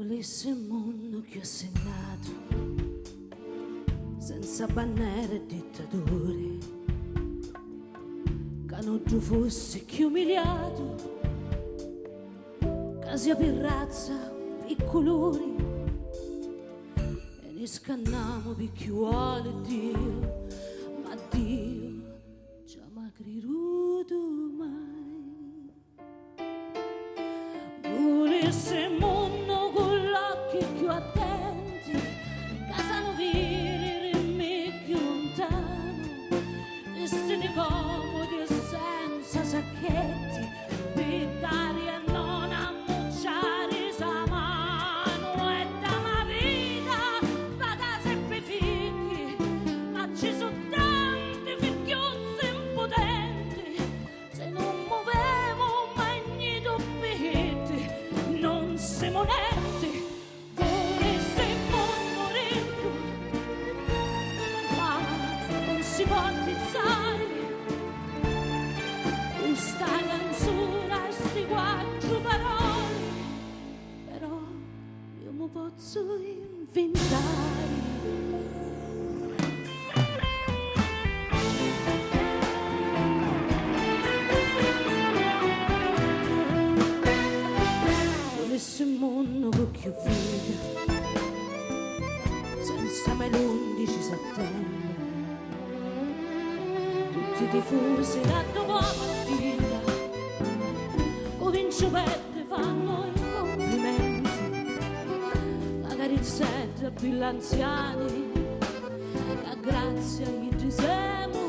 Volessi il mondo che ho segnato, senza bandiere e dittature, che non tu fossi più umiliato, che sia per razza, per colori, e ne scanniamo per chi vuole Dio, ma Dio ci ha mai creduto mai. Volessi il mondo con l'occhio più attenti, che sanno vedere me più lontano, vestiti comodi e senza sacchetti, per dare a non ammucciare sa mano, e da ma vita va da sempre figli, ma ci sono tanti figliuzzi impotenti, se non muovevo mai niente petti, non siamo netti. Volessi il mondo ricco, ma non si può tizzare questa canzone e sti quattro parole, però io mi posso inventare. Volessi un mondo con più vita, senza mai l'11 settembre, tutti i tifosi da dopo la partita, con vincipette fanno i complimenti, la carizzetta per gli anziani, la grazia gli siamo